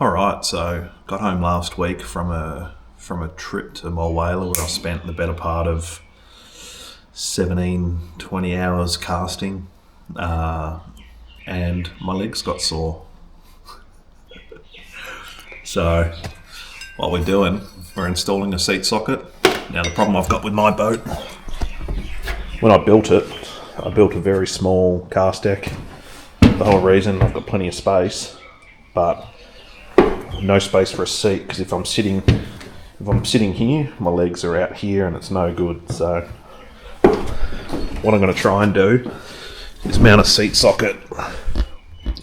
Alright, so got home last week from a trip to Mulwala where I spent the better part of 17-20 hours casting, and my legs got sore. So what we're doing, we're installing a seat socket. Now the problem I've got with my boat, when I built a very small cast deck. The whole reason I've got plenty of space, but no space for a seat, because if I'm sitting here, my legs are out here and it's no good. So what I'm going to try and do is mount a seat socket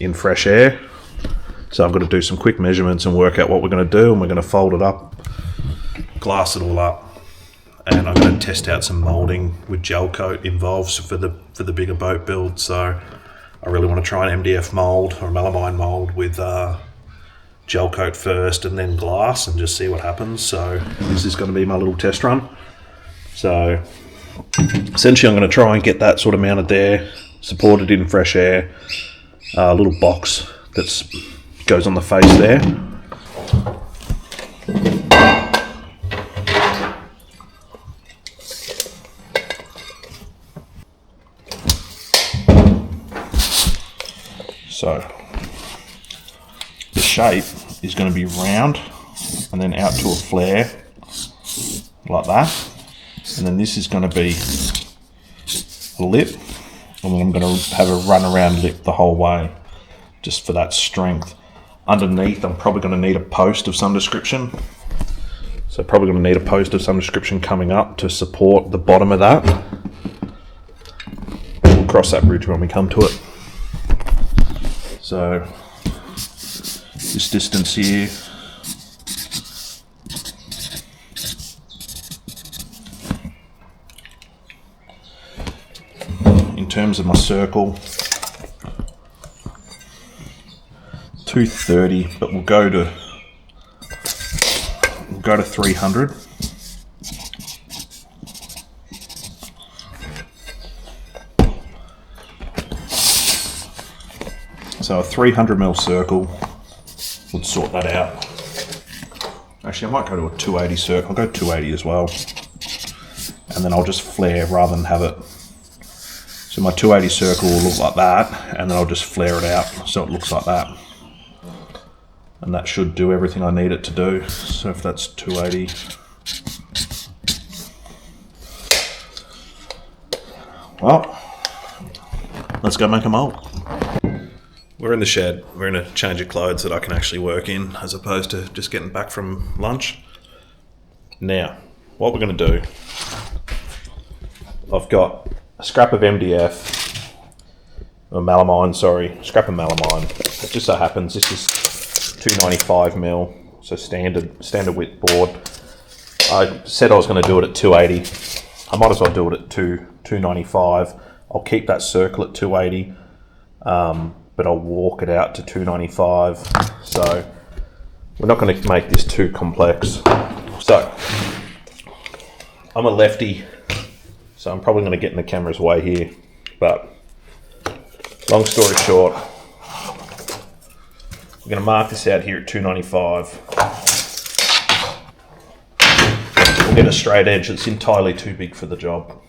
in fresh air. So I've got to do some quick measurements and work out what we're going to do, and we're going to fold it up, glass it all up, and I'm going to test out some moulding with gel coat involved for the bigger boat build. So I really want to try an MDF mould or a melamine mould with gel coat first and then glass, and just see what happens. So this is going to be my little test run. So essentially I'm going to try and get that sort of mounted there, supported in fresh air, a little box that goes on the face there. So the shape is going to be round and then out to a flare like that, and then this is going to be a lip, and then I'm going to have a run around lip the whole way just for that strength. Underneath I'm probably going to need a post of some description, so probably going to need a post of some description coming up to support the bottom of that. We'll cross that bridge when we come to it. So this distance here, in terms of my circle, 230, but we'll go to 300. So a 300mm circle would sort that out. Actually, I might go to a 280 circle. I'll go 280 as well. And then I'll just flare rather than have it. So my 280 circle will look like that, and then I'll just flare it out so it looks like that. And that should do everything I need it to do. So if that's 280. Well, let's go make a mould. We're in the shed. We're in a change of clothes that I can actually work in, as opposed to just getting back from lunch. Now, what we're going to do, I've got a scrap of MDF, or melamine, scrap of melamine. It just so happens this is 295mm, so standard width board. I said I was going to do it at 280. I might as well do it at 295. I'll keep that circle at 280. But I'll walk it out to 295. So we're not going to make this too complex. So I'm a lefty, so I'm probably going to get in the camera's way here. But long story short, we're going to mark this out here at 295. We'll get a straight edge that's entirely too big for the job.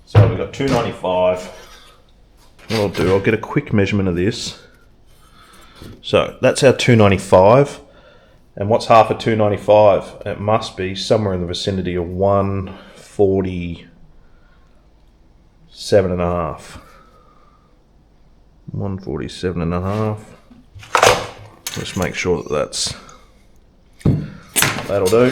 So we've got 295. What I'll do, I'll get a quick measurement of this. So that's our 295. And what's half of 295? It must be somewhere in the vicinity of 147 and a half. 147 and a half. Let's make sure that that'll do.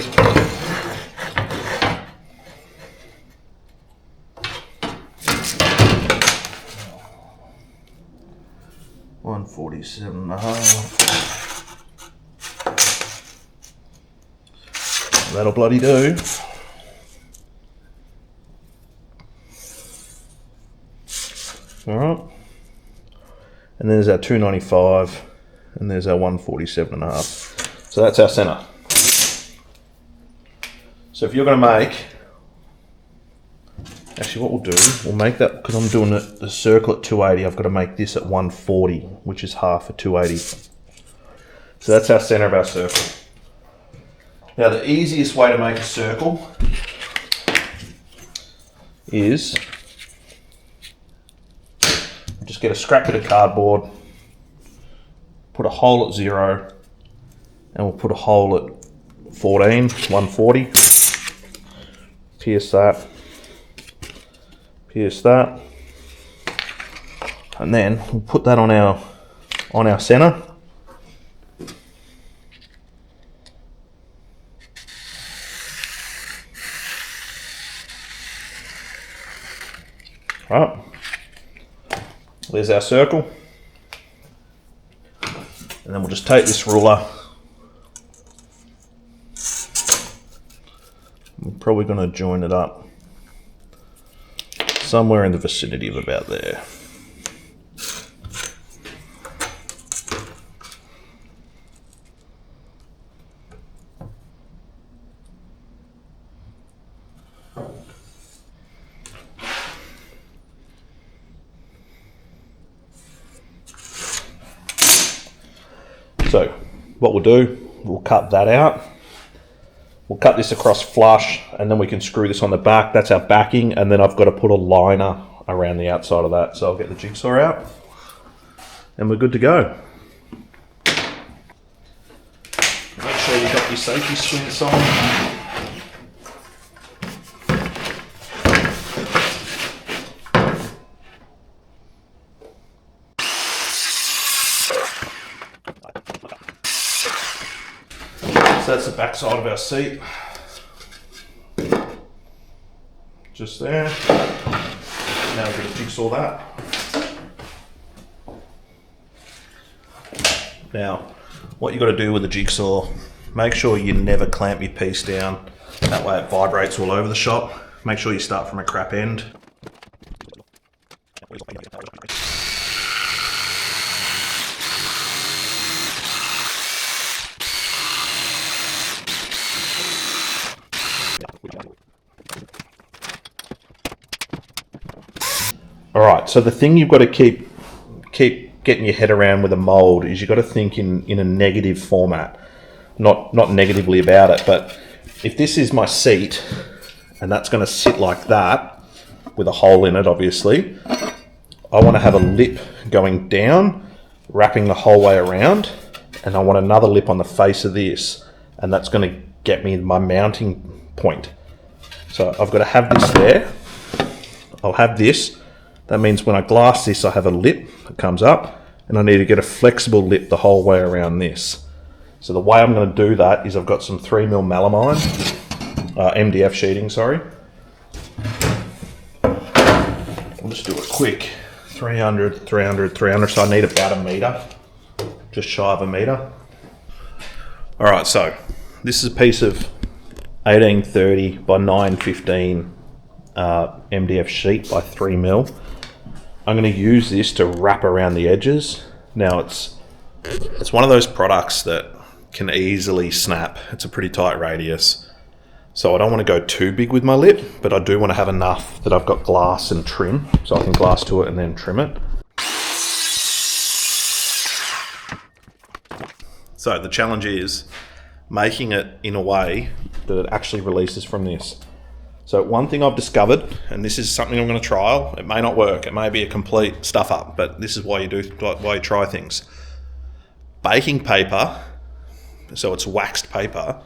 That'll bloody do. Alright. And there's our 295, and there's our 147.5. So that's our center. So if you're going to make Actually, what we'll do, we'll make that, because I'm doing the circle at 280, I've got to make this at 140, which is half of 280. So that's our center of our circle. Now the easiest way to make a circle is just get a scrap bit of cardboard, put a hole at 0, and we'll put a hole at 14, 140, pierce that, and then we'll put that on our center. Right, there's our circle, and then we'll just take this ruler. We're probably going to join it up somewhere in the vicinity of about there. So what we'll do, we'll cut that out. We'll cut this across flush, and then we can screw this on the back. That's our backing, and then I've got to put a liner around the outside of that. So I'll get the jigsaw out, and we're good to go. Make sure you've got your safety splints on. So that's the back side of our seat. Just there. Now we're going to jigsaw that. Now, what you've got to do with the jigsaw, make sure you never clamp your piece down. That way it vibrates all over the shop. Make sure you start from a crap end. Alright, so the thing you've got to keep getting your head around with a mould is you've got to think in a negative format. Not negatively about it, but if this is my seat, and that's going to sit like that, with a hole in it obviously, I want to have a lip going down, wrapping the whole way around, and I want another lip on the face of this, and that's going to get me my mounting point. So I've got to have this there. I'll have this. That means when I glass this, I have a lip that comes up, and I need to get a flexible lip the whole way around this. So the way I'm going to do that is I've got some 3mm melamine, MDF sheeting, sorry. I'll just do a quick 300, 300, 300, so I need about a metre, just shy of a metre. All right, so this is a piece of 1830 by 915 MDF sheet by 3mm. I'm going to use this to wrap around the edges. Now it's one of those products that can easily snap. It's a pretty tight radius. So I don't want to go too big with my lip, but I do want to have enough that I've got glass and trim, so I can glass to it and then trim it. So the challenge is making it in a way that it actually releases from this. So one thing I've discovered, and this is something I'm going to trial, it may not work, it may be a complete stuff up, but this is why you try things. Baking paper, so it's waxed paper,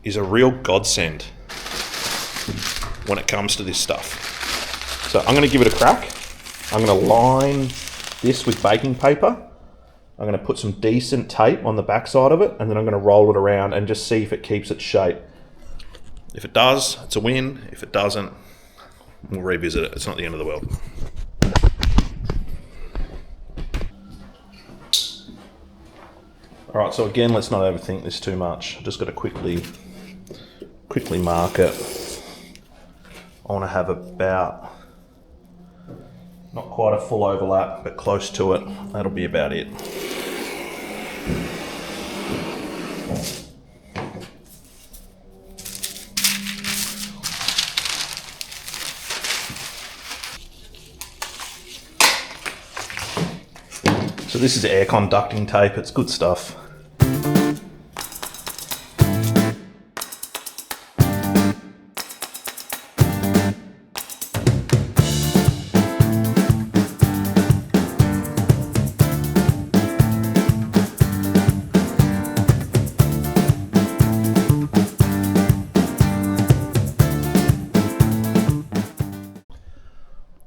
is a real godsend when it comes to this stuff. So I'm going to give it a crack. I'm going to line this with baking paper. I'm going to put some decent tape on the back side of it, and then I'm going to roll it around and just see if it keeps its shape. If it does, it's a win. If it doesn't, we'll revisit it. It's not the end of the world. All right, so again, let's not overthink this too much. I've just got to quickly mark it. I want to have about, not quite a full overlap, but close to it. That'll be about it. So this is air conducting tape, it's good stuff.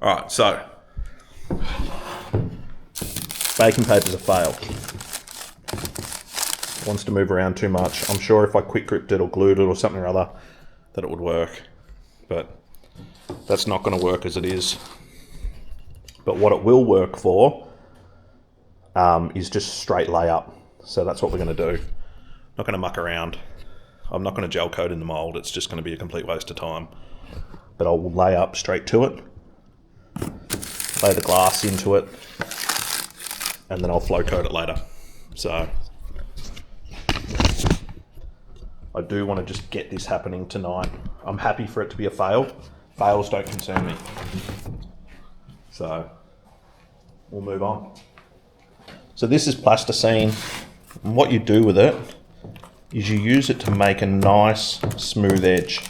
Alright, so baking paper's a fail. It wants to move around too much. I'm sure if I quick gripped it or glued it or something or other that it would work, but that's not going to work as it is. But what it will work for is just straight layup. So that's what we're going to do. Not going to muck around. I'm not going to gel coat in the mould. It's just going to be a complete waste of time. But I'll lay up straight to it. Lay the glass into it, and then I'll flow coat it later. So I do want to just get this happening tonight. I'm happy for it to be a fail. Fails don't concern me. So we'll move on. So this is plasticine, and what you do with it is you use it to make a nice smooth edge.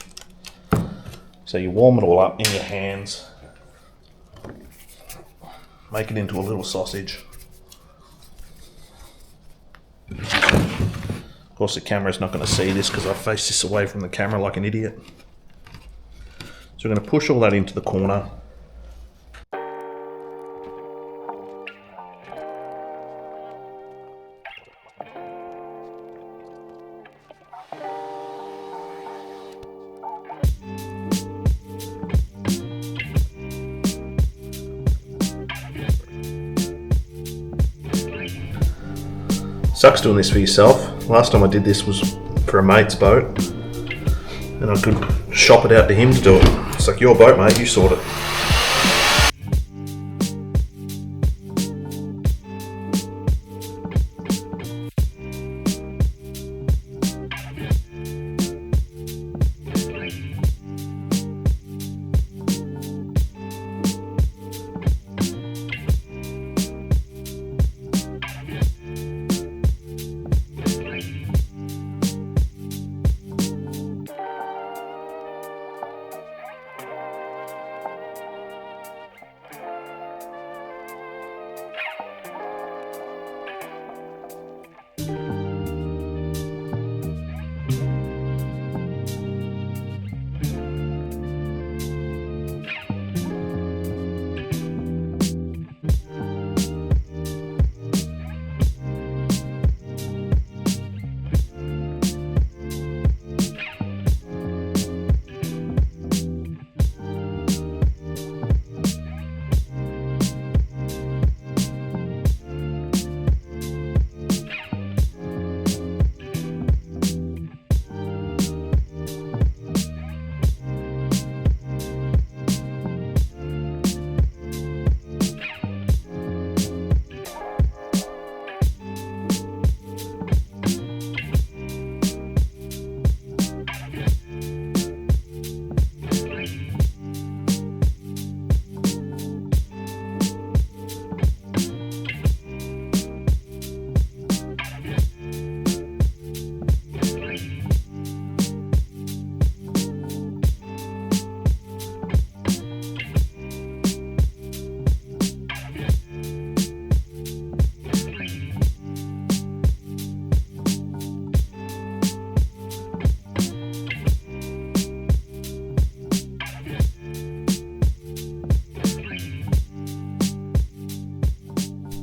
So you warm it all up in your hands. Make it into a little sausage. Of course the camera's not going to see this because I face this away from the camera like an idiot. So we're going to push all that into the corner. Sucks doing this for yourself. Last time I did this was for a mate's boat, and I could shop it out to him to do it. It's like, your boat, mate, you sort it.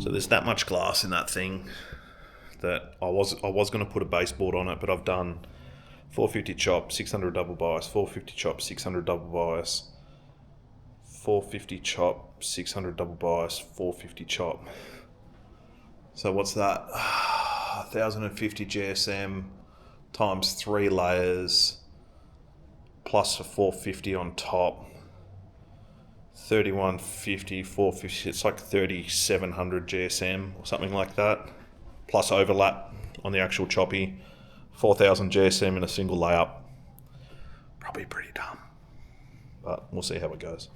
So there's that much glass in that thing that I was going to put a baseboard on it, but I've done 450 chop, 600 double bias, 450 chop, 600 double bias, 450 chop, 600 double bias, 450 chop. So what's that? 1050 GSM times 3 layers plus a 450 on top. 3150, 450, it's like 3700 GSM or something like that, plus overlap on the actual choppy. 4000 GSM in a single layup. Probably pretty dumb, but we'll see how it goes.